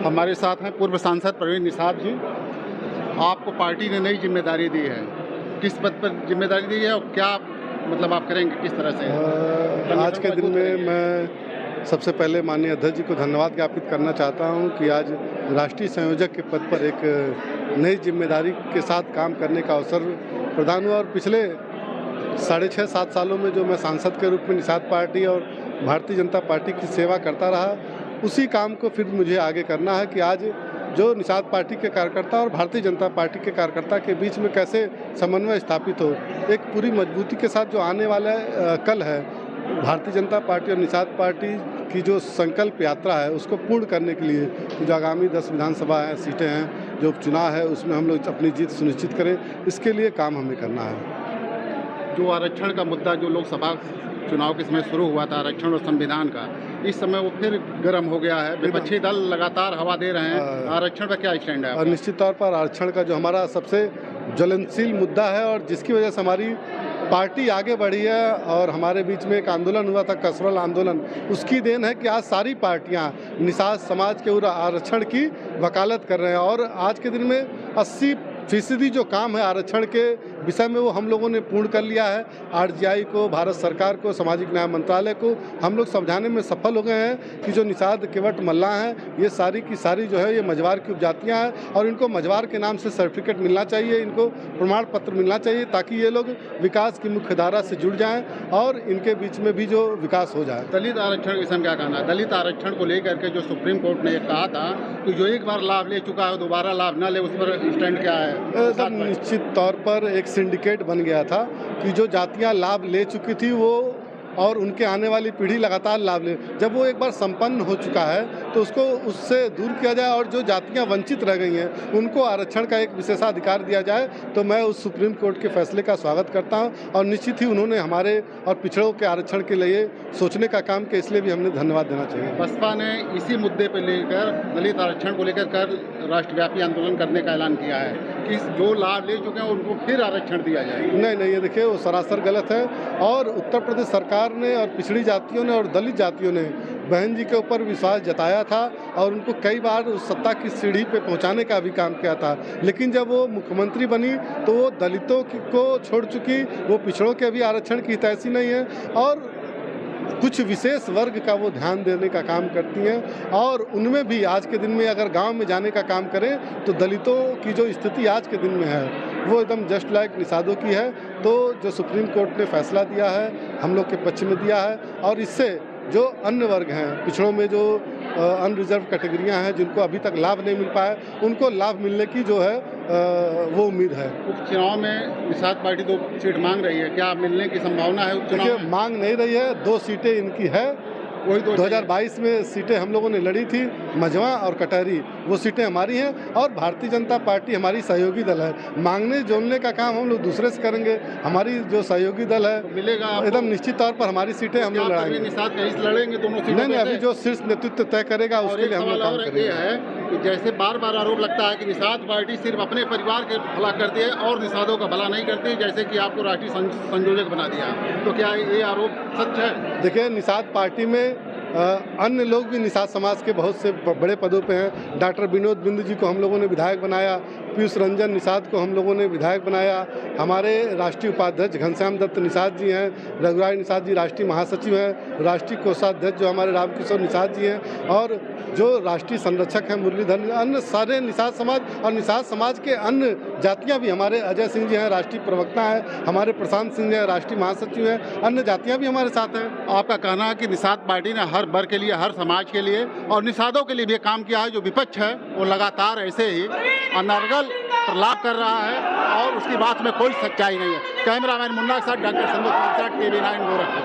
हमारे साथ हैं पूर्व सांसद प्रवीण निषाद जी। आपको पार्टी ने नई जिम्मेदारी दी है, किस पद पर जिम्मेदारी दी है और क्या मतलब आप करेंगे, किस तरह से? आज के दिन में मैं सबसे पहले माननीय अध्यक्ष जी को धन्यवाद ज्ञापित करना चाहता हूं कि आज राष्ट्रीय संयोजक के पद पर एक नई जिम्मेदारी के साथ काम करने का अवसर प्रदान हुआ। और पिछले 6.5-7 सालों में जो मैं सांसद के रूप में निषाद पार्टी और भारतीय जनता पार्टी की सेवा करता रहा, उसी काम को फिर मुझे आगे करना है कि आज जो निषाद पार्टी के कार्यकर्ता और भारतीय जनता पार्टी के कार्यकर्ता के बीच में कैसे समन्वय स्थापित हो, एक पूरी मजबूती के साथ जो आने वाला कल है, भारतीय जनता पार्टी और निषाद पार्टी की जो संकल्प यात्रा है उसको पूर्ण करने के लिए जो आगामी 10 विधानसभा सीटें हैं, जो उपचुनाव है उसमें हम लोग अपनी जीत सुनिश्चित करें, इसके लिए काम हमें करना है। जो आरक्षण का मुद्दा जो लोकसभा चुनाव के समय शुरू हुआ था, आरक्षण और संविधान का, इस समय वो फिर गर्म हो गया है। विपक्षी दल लगातार हवा दे रहे हैं। आरक्षण पर क्या स्टैंड है? और निश्चित तौर पर आरक्षण का जो हमारा सबसे ज्वलनशील मुद्दा है और जिसकी वजह से हमारी पार्टी आगे बढ़ी है और हमारे बीच में एक आंदोलन हुआ था, कसरल आंदोलन, उसकी देन है कि आज सारी पार्टियां निषाद समाज के आरक्षण की वकालत कर रहे हैं। और आज के दिन में 80% जो काम है आरक्षण के विषय में वो हम लोगों ने पूर्ण कर लिया है। आरजीआई को, भारत सरकार को, सामाजिक न्याय मंत्रालय को हम लोग समझाने में सफल हो गए हैं कि जो निषाद केवट मल्लाह हैं, ये सारी की सारी जो है ये मझवार की उपजातियां हैं और इनको मझवार के नाम से सर्टिफिकेट मिलना चाहिए, इनको प्रमाण पत्र मिलना चाहिए ताकि ये लोग विकास की मुख्य धारा से जुड़ जाएं और इनके बीच में भी जो विकास हो जाए। दलित आरक्षण के विषय क्या कहना है? दलित आरक्षण को लेकर के जो सुप्रीम कोर्ट ने कहा था कि जो एक बार लाभ ले चुका है दोबारा लाभ न ले, उस पर स्टैंड क्या है? एकदम निश्चित तौर पर एक सिंडिकेट बन गया था कि जो जातियां लाभ ले चुकी थी वो और उनके आने वाली पीढ़ी लगातार लाभ ले, जब वो एक बार संपन्न हो चुका है तो उसको उससे दूर किया जाए और जो जातियां वंचित रह गई हैं उनको आरक्षण का एक विशेषाधिकार दिया जाए। तो मैं उस सुप्रीम कोर्ट के फैसले का स्वागत करता हूं और निश्चित ही उन्होंने हमारे और पिछड़ों के आरक्षण के लिए सोचने का काम किया, इसलिए भी हमने धन्यवाद देना चाहिए। बसपा ने इसी मुद्दे पर लेकर, दलित आरक्षण को लेकर कल राष्ट्रव्यापी आंदोलन करने का ऐलान किया है कि जो लाभ ले चुके हैं उनको फिर आरक्षण दिया जाए। नहीं, ये देखिए वो सरासर गलत है। और उत्तर प्रदेश सरकार ने और पिछड़ी जातियों ने और दलित जातियों ने बहन जी के ऊपर विश्वास जताया था और उनको कई बार उस सत्ता की सीढ़ी पे पहुंचाने का भी काम किया था, लेकिन जब वो मुख्यमंत्री बनी तो वो दलितों को छोड़ चुकी, वो पिछड़ों के भी आरक्षण की हितैषी नहीं है और कुछ विशेष वर्ग का वो ध्यान देने का काम करती हैं। और उनमें भी आज के दिन में अगर गांव में जाने का काम करें तो दलितों की जो स्थिति आज के दिन में है वो एकदम जस्ट लाइक निषादों की है। तो जो सुप्रीम कोर्ट ने फैसला दिया है हम लोग के पक्ष में दिया है और इससे जो अन्य वर्ग हैं, पिछड़ों में जो अनरिजर्व कैटेगरियां हैं जिनको अभी तक लाभ नहीं मिल पाया, उनको लाभ मिलने की जो है वो उम्मीद है। उपचुनाव में निषाद पार्टी 2 सीट मांग रही है, क्या मिलने की संभावना है उपचुनाव में? मांग नहीं रही है, 2 सीटें इनकी है। वही 2022 में सीटें हम लोगों ने लड़ी थी, मझवा और कटहरी, वो सीटें हमारी हैं और भारतीय जनता पार्टी हमारी सहयोगी दल है। मांगने जोड़ने का काम हम लोग दूसरे से करेंगे, हमारी जो सहयोगी दल है तो मिलेगा एकदम निश्चित तौर पर हमारी सीटें हम लोग लड़ाएंगे। निषाद कहीं से लड़ेंगे दोनों सीटें? नहीं, अभी जो शीर्ष नेतृत्व तय करेगा उसके लिए हम लोग काम करेंगे। ये है कि जैसे बार बार आरोप लगता है कि निषाद पार्टी सिर्फ अपने परिवार के भला करती है और निषादों का भला नहीं करती, जैसे कि आपको राष्ट्रीय संयोजक बना दिया, तो क्या ये आरोप सच है? देखिए, निषाद पार्टी में अन्य लोग भी निषाद समाज के बहुत से बड़े पदों पे हैं। डॉक्टर विनोद बिंद जी को हम लोगों ने विधायक बनाया, पीयूष रंजन निषाद को हम लोगों ने विधायक बनाया, हमारे राष्ट्रीय उपाध्यक्ष घनश्याम दत्त निषाद जी हैं, रघुराज निषाद जी राष्ट्रीय महासचिव हैं, राष्ट्रीय कोषाध्यक्ष जो हमारे रामकिशोर निषाद जी हैं और जो राष्ट्रीय संरक्षक हैं मुरलीधर, अन्य सारे निषाद समाज और निषाद समाज के अन्य जातियाँ भी, हमारे अजय सिंह जी हैं राष्ट्रीय प्रवक्ता हैं, हमारे प्रशांत सिंह जी हैं राष्ट्रीय महासचिव हैं, अन्य जातियाँ भी हमारे साथ हैं। आपका कहना है कि निषाद पार्टी ने हर वर्ग के लिए, हर समाज के लिए और निषादों के लिए भी काम किया है। जो विपक्ष है वो लगातार ऐसे ही अनर्गल प्रलाप कर रहा है और उसकी बात में कोई सच्चाई नहीं है। कैमरामैन मुन्ना के साथ डॉक्टर संदीप, TV9 गोरखपुर।